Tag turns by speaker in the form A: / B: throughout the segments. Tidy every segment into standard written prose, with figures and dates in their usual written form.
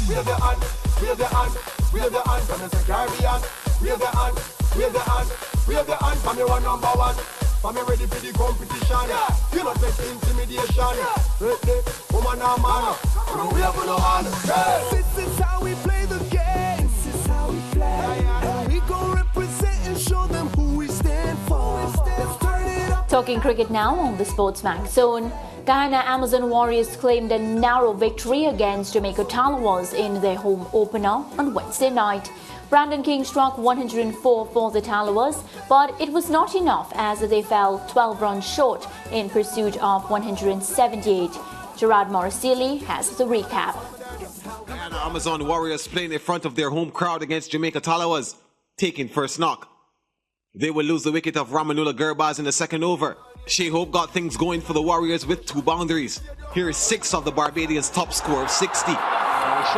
A: Wave your hand, wave your hand, wave your hand from the Caribbean. Wave your hand, wave your hand, wave your hand from your number one. For me ready for the competition. You not take intimidation. Ready, woman and man. We have no hand.
B: This is how we play the game. This is how we play. And we gon' represent and show them who we stand for. Let's turn it up.
C: Talking cricket now on the Sportsman Zone. Guyana Amazon Warriors claimed a narrow victory against Jamaica Tallawahs in their home opener on Wednesday night. Brandon King struck 104 for the Tallawahs, but it was not enough as they fell 12 runs short in pursuit of 178. Gerard Morrisili has the recap.
D: Guyana Amazon Warriors playing in front of their home crowd against Jamaica Tallawahs, taking first knock. They will lose the wicket of Ramanula Gurbaz in the second over. Shea Hope got things going for the Warriors with 2 boundaries. Here is 6 of the Barbadians' top score of 60.
E: Nice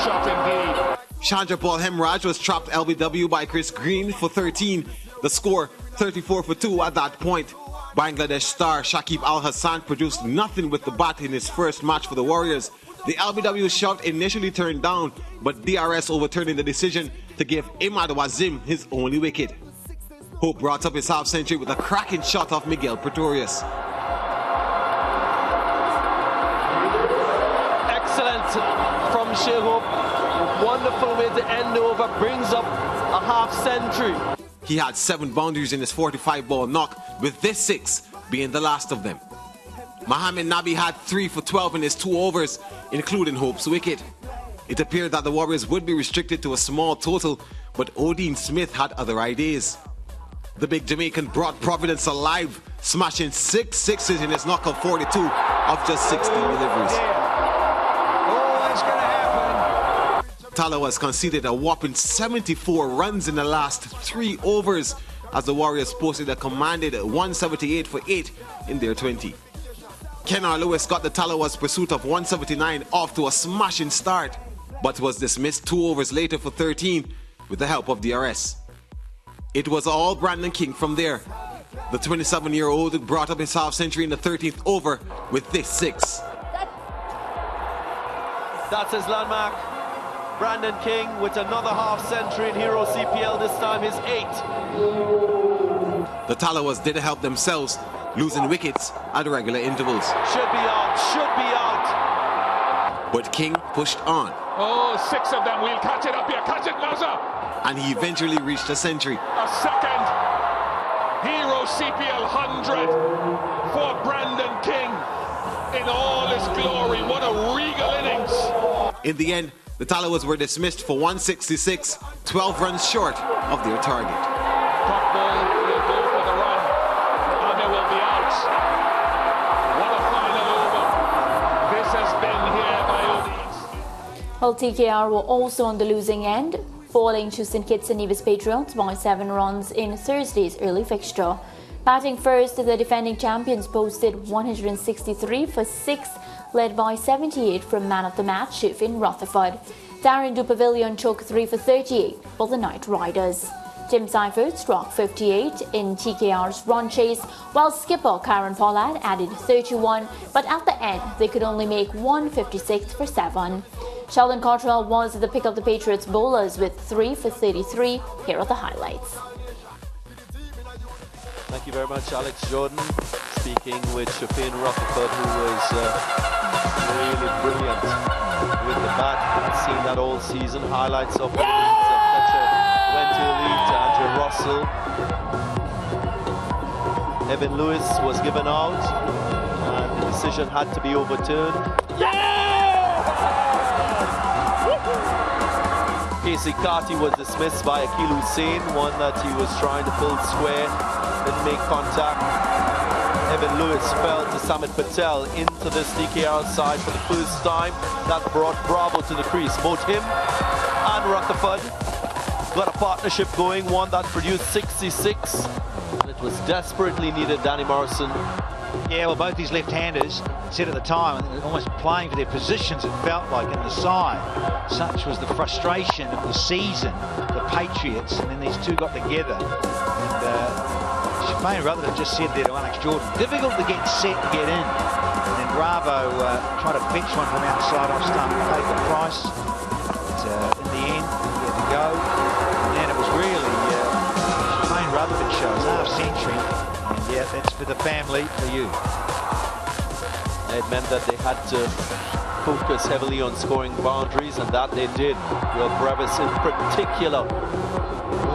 E: shot indeed.
D: Chandra Paul Hemraj was trapped LBW by Chris Green for 13. The score 34 for 2 at that point. Bangladesh star Shakib Al Hassan produced nothing with the bat in his first match for the Warriors. The LBW shot initially turned down, but DRS overturning the decision to give Imad Wazim his only wicket. Hope brought up his half-century with a cracking shot off Miguel Pretorius.
F: Excellent from Shea Hope. Wonderful way to end over, brings up a half-century.
D: He had 7 boundaries in his 45-ball knock, with this 6 being the last of them. Mohamed Nabi had 3 for 12 in his 2 overs, including Hope's wicket. It appeared that the Warriors would be restricted to a small total, but Odin Smith had other ideas. The big Jamaican brought Providence alive, smashing 6 sixes in his knock of 42 of just 16 deliveries.
E: Oh, it's going to happen.
D: Tallawahs conceded a whopping 74 runs in the last 3 overs as the Warriors posted a commanded 178 for 8 in their 20. Kennar Lewis got the Tallawahs' pursuit of 179 off to a smashing start, but was dismissed 2 overs later for 13 with the help of DRS. It was all Brandon King from there. The 27-year-old brought up his half-century in the 13th over with this 6.
F: That's his landmark. Brandon King with another half-century in Hero CPL, this time his 8th.
D: The Tallawahs did help themselves, losing wickets at regular intervals.
F: Should be out, should be out.
D: But King pushed on.
E: Oh, 6 of them, we'll catch it up here, catch it, Naza.
D: And he eventually reached a century.
E: A second Hero CPL 100 for Brandon King in all his glory. What a regal innings.
D: In the end, the Tallawahs were dismissed for 166, 12 runs short of their target.
E: Top ball will go for the run, and they will be out. What a final over. This has been here by Odis.
C: Well, TKR were also on the losing end, falling to St. Kitts and Nevis Patriots by 7 runs in Thursday's early fixture. Batting first, the defending champions posted 163 for 6, led by 78 from man of the match, Finn Rutherford. Darren Dupavilion took 3 for 38 for the Knight Riders. Tim Seifert struck 58 in TKR's run chase, while skipper Karen Pollard added 31, but at the end they could only make 156 for 7. Sheldon Cottrell was the pick of the Patriots bowlers with 3 for 33. Here are the highlights.
F: Thank you very much, Alex Jordan. Speaking with Finn Rutherford, who was really brilliant with the bat. We've seen that all season. Highlights of innings of Fletcher went to the lead to Andrew Russell. Evan Lewis was given out, and the decision had to be overturned. Casey Carty was dismissed by Akil Hussain, one that he was trying to pull square, didn't make contact. Evan Lewis fell to Samit Patel into this TKR side for the first time. That brought Bravo to the crease. Both him and Rutherford got a partnership going, one that produced 66. And it was desperately needed, Danny Morrison.
G: Yeah, well, both these left-handers said at the time, almost playing for their positions, it felt like, in the side. Such was the frustration of the season, the Patriots, and then these two got together. And Rutherford just said there to Alex Jordan, difficult to get set and get in. And then Bravo tried to pitch one from outside off stump, paid the price. But in the end, he had to go. And then it was really Rutherford shows half century. And yeah, that's for the family, for you.
F: It meant that they had to focus heavily on scoring boundaries, and that they did. Will Brevis in particular,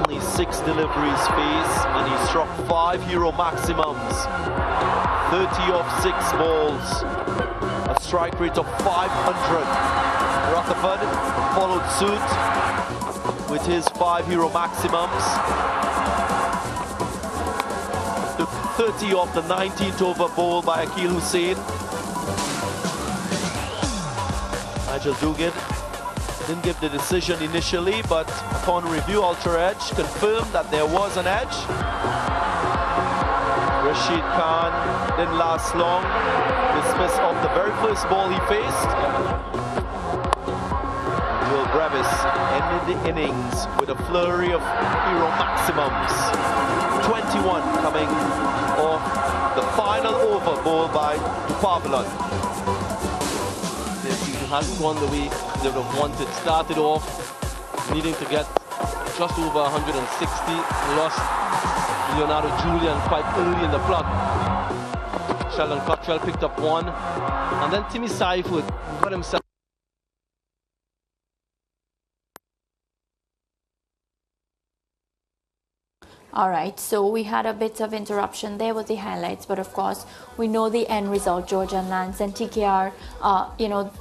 F: only 6 deliveries faced, and he struck 5 Hero maximums, 30 off 6 balls, a strike rate of 500. Rutherford followed suit with his 5 Hero maximums. Took 30 off the 19th over ball by Akil Hussain. Nigel Dugan didn't give the decision initially, but upon review, Ultra Edge confirmed that there was an edge. Rashid Khan didn't last long, dismissed off the very first ball he faced. Will Brevis ended the innings with a flurry of Hero maximums. 21 coming off the final over ball by Pavelon.
H: Hasn't gone the way they would have wanted. Started off needing to get just over 160. Lost Leonardo Julian quite early in the plot. Sheldon Cottrell picked up 1. And then Timmy Seifert got himself.
C: All right, so we had a bit of interruption there with the highlights, but of course we know the end result. Georgia and Lance and TKR,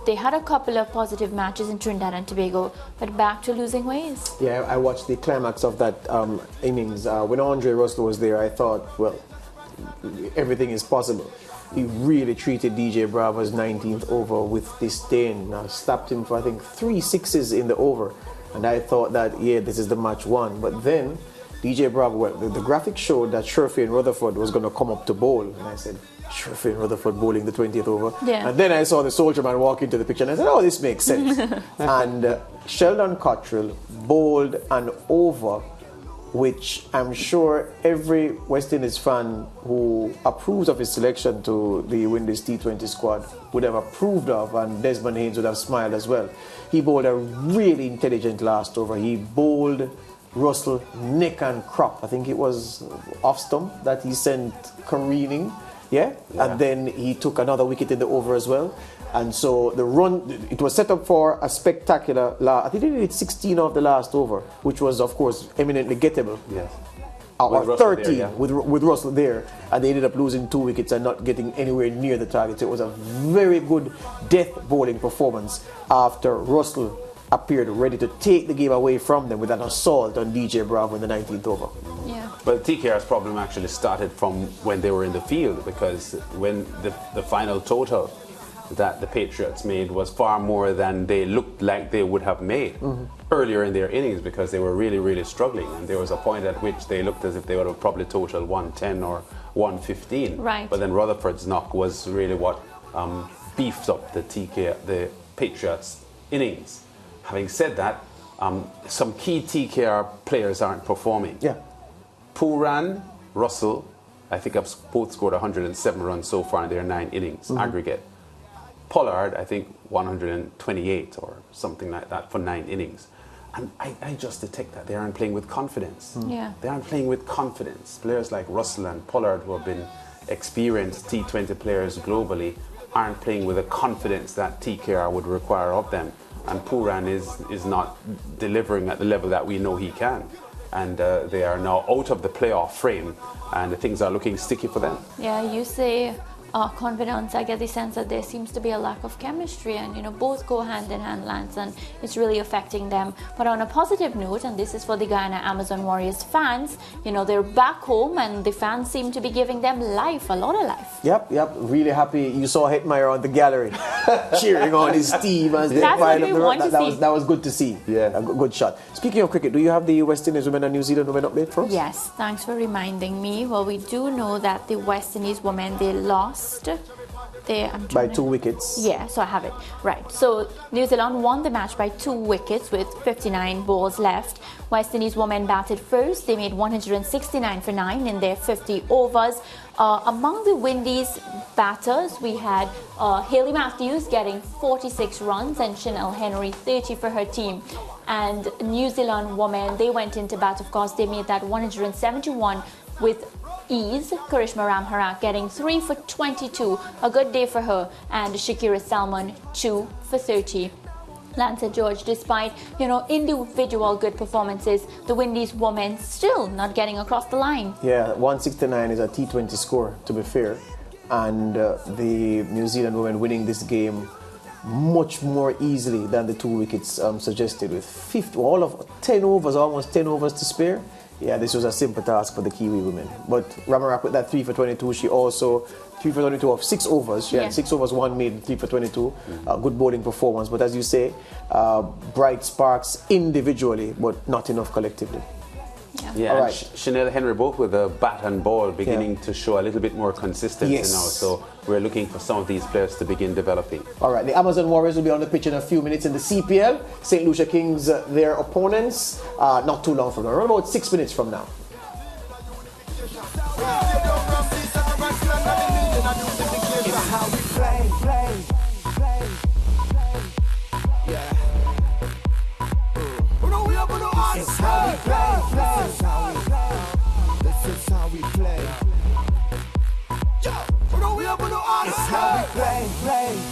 C: they had a couple of positive matches in Trinidad and Tobago, but back to losing ways.
I: Yeah, I watched the climax of that innings. When Andre Russell was there, I thought, well, everything is possible. He really treated DJ Bravo's 19th over with disdain. Stopped him for, I think, 3 sixes in the over. And I thought that, yeah, this is the match won. But then DJ Bravo, the graphic showed that Sherfane Rutherford was going to come up to bowl. And I said, Sherfane Rutherford bowling the 20th over.
C: Yeah.
I: And then I saw the soldier man walk into the picture and I said, oh, this makes sense. And Sheldon Cottrell bowled an over, which I'm sure every West Indies fan who approves of his selection to the Windies T20 squad would have approved of, and Desmond Haynes would have smiled as well. He bowled a really intelligent last over. He bowled Russell neck and crop. I think it was off stump that he sent careening, yeah? And then he took another wicket in the over as well. And so the run, it was set up for a spectacular, I think he did 16 of the last over, which was of course eminently gettable.
J: Yes.
I: Or 13 with Russell there, and they ended up losing 2 wickets and not getting anywhere near the target. So it was a very good death bowling performance after Russell appeared ready to take the game away from them with an assault on DJ Bravo in the 19th over.
C: Yeah.
J: But TKR's problem actually started from when they were in the field, because when the final total that the Patriots made was far more than they looked like they would have made earlier in their innings, because they were really, really struggling. And there was a point at which they looked as if they would have probably totaled 110 or 115.
C: Right.
J: But then Rutherford's knock was really what beefed up the Patriots innings. Having said that, some key TKR players aren't performing.
I: Yeah.
J: Pooran, Russell, I think have both scored 107 runs so far in their 9 innings aggregate. Pollard, I think 128 or something like that for 9 innings. And I just detect that they aren't playing with confidence.
C: Yeah.
J: They aren't playing with confidence. Players like Russell and Pollard, who have been experienced T20 players globally, aren't playing with the confidence that TKR would require of them. And Pooran is not delivering at the level that we know he can. And they are now out of the playoff frame, and things are looking sticky for them.
C: Yeah, you say confidence. I get the sense that there seems to be a lack of chemistry, and both go hand in hand, Lance, and it's really affecting them. But on a positive note, and this is for the Guyana Amazon Warriors fans, they're back home and the fans seem to be giving them life, a lot of life.
I: Yep, really happy. You saw Hetmeyer on the gallery cheering on his team as they fired up the run. That was good to see.
J: Yeah,
I: a good shot. Speaking of cricket, do you have the West Indies women and New Zealand women update for us?
C: Yes, thanks for reminding me. Well, we do know that the West Indies women, they lost there.
I: By 2 wickets.
C: Yeah, so I have it. Right. So New Zealand won the match by 2 wickets with 59 balls left. West Indies women batted first. They made 169 for 9 in their 50 overs. Among the Windies batters, we had Hayley Matthews getting 46 runs and Chanel Henry 30 for her team. And New Zealand women, they went into bat, of course, they made that 171 with ease. Karishma Ramharak getting 3 for 22, a good day for her, and Shakira Salmon 2 for 30. Lance George, despite individual good performances, the Windies women still not getting across the line.
I: Yeah, 169 is a T20 score, to be fair, and the New Zealand women winning this game much more easily than the 2 wickets suggested, with 10 overs, almost 10 overs to spare. Yeah, this was a simple task for the Kiwi women. But Ramarak with that 3 for 22, she also 3 for 22 of 6 overs. She had 6 overs, 1 made, 3 for 22. Good bowling performance. But as you say, bright sparks individually, but not enough collectively.
J: Yeah,
I: all right.
J: Chanel Henry both with the bat and ball beginning to show a little bit more consistency now. So we're looking for some of these players to begin developing.
I: All right, the Amazon Warriors will be on the pitch in a few minutes in the CPL. St. Lucia Kings, their opponents, not too long from now, around about 6 minutes from now.
B: This is how we play. This is how we play. This is how we play. This is how we play.